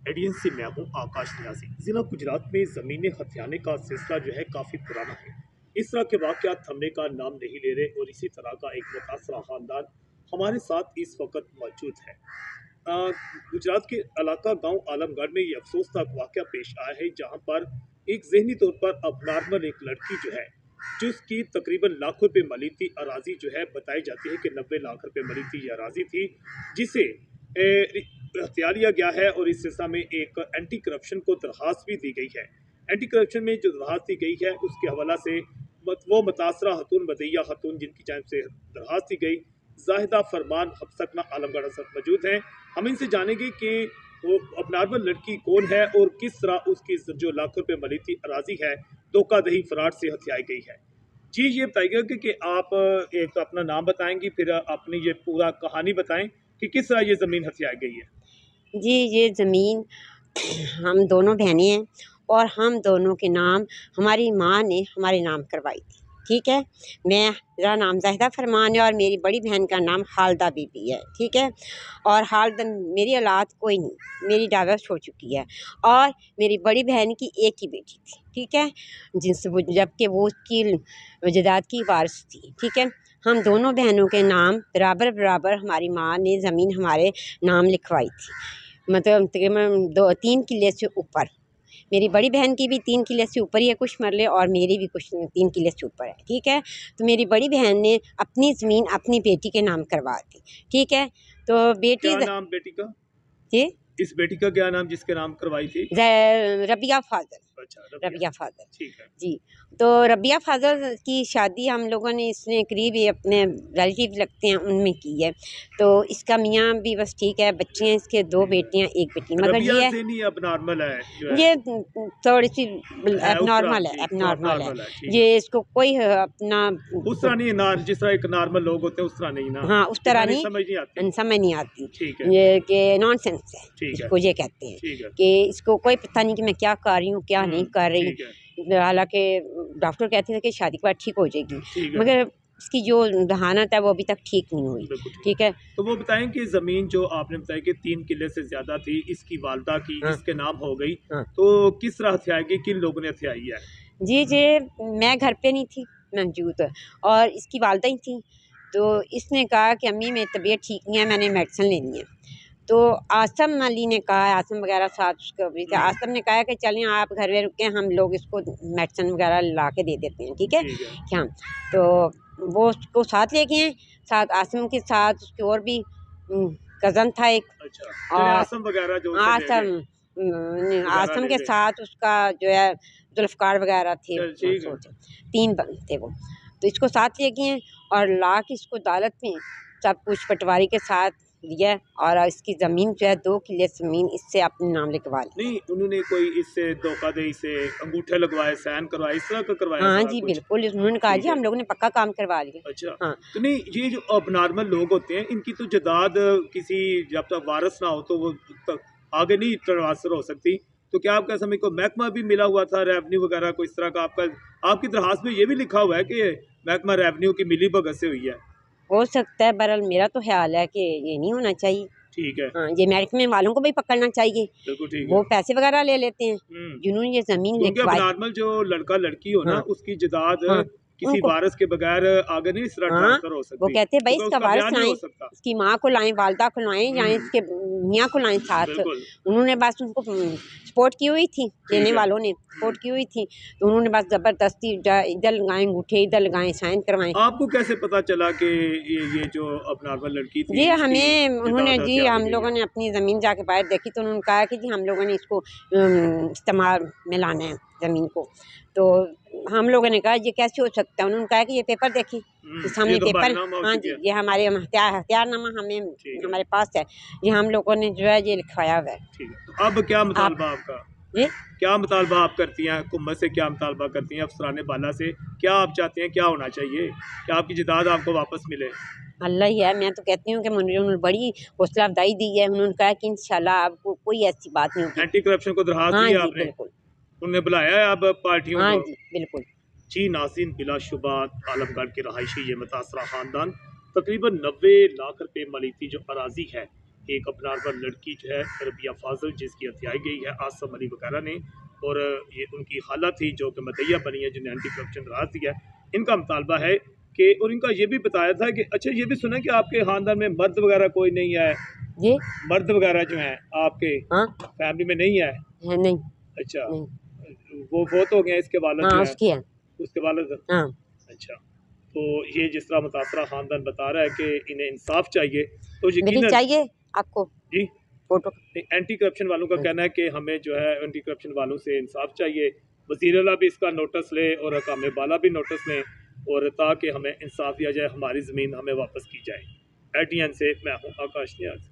एडियन से मैं हूं आकाश न्याजी। जिला गुजरात में ज़मीनें हथियाने का सिलसिला जो है काफ़ी पुराना है। इस तरह के वाक़यात थमने का नाम नहीं ले रहे और इसी तरह का एक मुतासरा ख़ानदान हमारे साथ इस वक्त मौजूद है। गुजरात के इलाका गांव आलमगढ़ में ये अफसोसनाक वाक़या पेश आया है, जहां पर एक ज़हनी तौर पर अबनॉर्मल एक लड़की जो है, जिसकी तकरीबन लाखों रुपये मिली थी अराजी जो है, बताई जाती है कि 90 लाख रुपए मिली थी ये अराजी थी, जिसे हथिया लिया गया है और इस सिलसिला में एक एंटी करप्शन को दरखास्त भी दी गई है। एंटी करप्शन में जो दरखास्त दी गई है उसके हवाला से वो मुतासरा खतून बदैया खतून जिनकी जानिब से दरखास्त दी गई, जाहिदा फरमान हफ्सकना आलमगढ़ मौजूद हैं। हम इनसे जानेंगे कि वो अबनॉर्मल लड़की कौन है और किस तरह उसकी जो लाखों रुपये मिली थी अराजी है धोखाधड़ी फ्रॉड से हथियाई गई है। जी ये बताइएगा कि आप एक अपना नाम बताएंगी, फिर अपनी ये पूरा कहानी बताएं कि किस तरह ये ज़मीन हथियाई गई है। जी, ये ज़मीन हम दोनों बहनें हैं और हम दोनों के नाम हमारी माँ ने हमारे नाम करवाई थी। ठीक है, मेरा नाम ज़ाहिदा फरमान है और मेरी बड़ी बहन का नाम खालदा बीबी है। ठीक है, और खालदा मेरी औलाद कोई नहीं, मेरी डाइवोर्स हो चुकी है और मेरी बड़ी बहन की एक ही बेटी थी। ठीक है, जिनसे वो जबकि वो उसकी जायदाद की वारिस थी। ठीक है, हम दोनों बहनों के नाम बराबर बराबर हमारी माँ ने ज़मीन हमारे नाम लिखवाई थी, मतलब तकरीबन 2-3 किले से ऊपर। मेरी बड़ी बहन की भी 3 किले से ऊपर ही है कुछ मरले और मेरी भी कुछ 3 किले से ऊपर है। ठीक है, तो मेरी बड़ी बहन ने अपनी ज़मीन अपनी बेटी के नाम करवा दी। ठीक है, तो बेटी क्या नाम बेटी का? जी, इस बेटी का क्या नाम जिसके नाम करवाई थी? रबिया फाजल। अच्छा, रबिया फाजल, ठीक है। जी। तो रबिया फाजल की शादी हम लोगों ने इसने करीब ही अपने रिलेटिव लगते हैं उनमें की है। तो इसका मियाँ भी बस ठीक है, बच्चे हैं इसके 2 बेटियाँ 1 बेटी, मगर रबिया ये ज़ैनी अब-नॉर्मल है जो है। ये थोड़ी सी है उस तरह एबनॉर्मल है, ठीक, तो एबनॉर्मल है। अब-नॉर्मल है, ठीक है। ये इसको कोई अपना उस तरह नहीं जिस तरह एक नॉर्मल लोग होते हैं उस तरह नहीं ना? हाँ, उस तरह नहीं, समझ नहीं आती। समझ नहीं आती। ठीक है, ये कि नॉनसेंस है, ठीक है, इसको ये कहते हैं ठीक है। कि इसको कोई पता नहीं कि मैं क्या कर रही हूँ, क्या नहीं कर रही। ठीक है, हालाँकि डॉक्टर कहते थे कि शादी के बाद ठीक हो जाएगी, ठीक है। मगर इसकी जो दहानत है वो अभी तक ठीक नहीं हुई। बिल्कुल ठीक है। तो वो बताएं कि ज़मीन जो आपने बताया कि 3 किले से ज़्यादा थी, इसकी वालदा की, हाँ, इसके नाम हो गई, हाँ। तो किस तरह हथियाई गई, किन लोगों ने हथियाई है? जी, मैं घर पे नहीं थी मौजूद और इसकी वालदा ही थी। तो इसने कहा कि अम्मी मेरी तबीयत ठीक नहीं है, मैंने मेडिसिन लेनी है। तो आसम अली ने कहा, आसम वगैरह साथ उसके भी थे, आसम ने कहा कि चलें आप घर में रुकें, हम लोग इसको मेडिसिन वगैरह ला के दे देते हैं। ठीक है? ठीक है। हाँ, तो वो उसको साथ ले गए हैं, साथ आसम के साथ उसके और भी कज़न था एक। अच्छा, चलिए और आसम वगैरह जो उसे ले आसम गए, वगैरह आसम ले के गए। साथ उसका जो है जुल्फ़कार वगैरह थे, चल ठीक है। 3 थे वो। तो इसको साथ ले गए हैं और ला के इसको अदालत में सब कुछ पटवारी के साथ लिया और इसकी ज़मीन जो है 2 किले ज़मीन इससे अपने नाम लिखवा ली। नहीं, उन्होंने कोई इससे धोखाधड़ी से अंगूठे लगवाए, साइन करवाए, इस तरह का करवाया हाँ सारा जी, कुछ? बिल्कुल, उन्होंने कहा ठीक जी है। हम लोगों ने पक्का काम करवा लिया। अच्छा, हाँ, तो नहीं ये जो अब-नॉर्मल लोग होते हैं, इनकी तो जायदाद किसी जब तक वारिस ना हो तो वो तक आगे नहीं ट्रांसफ़र हो सकती। तो क्या आपका समय को महकमा भी मिला हुआ था, रेवेन्यू वगैरह को इस तरह का आपकी दरख़्वास्त में ये भी लिखा हुआ है कि महकमा रेवेन्यू की मिली-भगत से हुई है? हो सकता है, बहरहाल मेरा तो ख़्याल है कि ये नहीं होना चाहिए। ठीक है, हाँ, ये महकमे वालों को भी पकड़ना चाहिए। बिल्कुल ठीक है। वो पैसे वगैरह ले लेते हैं, जिन्होंने ये ज़मीन क्योंकि अब लिखवाई। नॉर्मल जो लड़का-लड़की हो ना, हाँ, उसकी जायदाद हाँ, किसी उनको वारिस के बगैर आगे नहीं इस तरह हाँ, ट्रांसफ़र हो वो सकती, कहते हैं भई क्योंकि इसका उसका वारिस बयान नहीं लाएँ, हो सकता। इसकी माँ को लाएँ, वालिदा को लाएँ या इसके मियाँ को लाएँ साथ। बिल्कुल, उन्होंने बस उनको सपोर्ट की हुई थी, ठीक लेने है। वालों ने सपोर्ट की हुई थी, तो उन्होंने बस ज़बरदस्ती इधर लगाए अंगूठे, इधर लगाए, साइन करवाएँ। आपको कैसे पता चला कि ये जो अब नॉर्मल लड़की थी जी, इसकी हमें उन्होंने जायदाद जी हथिया दी हम गई लोगों है? ने अपनी ज़मीन जाके बाहर देखी तो उन्होंने कहा कि जी हम लोगों ने इसको इस्तेमाल में लाना है ज़मीन को। तो हम लोगों ने कहा ये कैसे हो सकता है? उन्होंने कहा कि ये पेपर देखिए, ये ये सामने तो पेपर। मालूम हो हाँ चुकी जी, है। ये हमारे हथियारनामा ठीक है, हमारे पास है। ये हम लोगों ने जो है ये लिखवाया हुआ है। ठीक है। तो अब क्या आप मुतालबा आपका? जी? क्या मुतालबा आप करती हैं? हुकूमत से क्या मुतालबा करती हैं? अफ़सरान बाला से क्या आप चाहती हैं, क्या होना चाहिए? कि आपकी जायदाद आपको वापस मिले? अल्लाह ही है, मैं तो कहती हूँ कि मुझे उन्होंने बड़ी हौसला अफ़ज़ाई दी है। उन्होंने कहा कि इंशाल्लाह आपको कोई ऐसी बात नहीं होगी। एंटी करप्शन को दरख़्वास्त दी हाँ है जी, आपने? बिल्कुल। उन्होंने बुलाया है अब पार्टियों हाँ को? जी, बिल्कुल। जी नाज़रीन, बिलाशुबा आलमगढ़ के रहायशी ये मुतासरा ख़ानदान तकरीबन 90 लाख रुपए मिली थी जो अराजी है एक अपना लड़की जो है रबिया फाजल, जिसकी हत्याई गई है आसम अली वगैरह ने, और ये उनकी खाला थी जो कि मदैया बनी है, जिन्हें एंटी करप्शन राज दिया है। इनका मुतालबा है कि, और इनका ये भी बताया था कि अच्छा ये भी सुना कि आपके खानदान में मर्द वगैरह कोई नहीं है, ये मर्द वगैरह जो हैं आपके हाँ फैमिली में नहीं है। नहीं अच्छा, नहीं वो बहुत हो गए, इसके वालिद हाँ जो है उसकी है उसके वालिद। हाँ अच्छा, तो ये जिस तरह मुतासरा खानदान बता रहा है कि इन्हें इंसाफ चाहिए, तो मेरी यकीनन चाहिए आपको जी फोटो एंटी करप्शन वालों का कहना है कि हमें जो है एंटी करप्शन वालों से इंसाफ चाहिए। वज़ीर आला भी इसका नोटिस ले और हकाम बाला भी नोटिस लें, और ताकि हमें इंसाफ दिया जाए, हमारी ज़मीन हमें वापस की जाए। एटीएन से मैं हूँ आकाश नियाज़।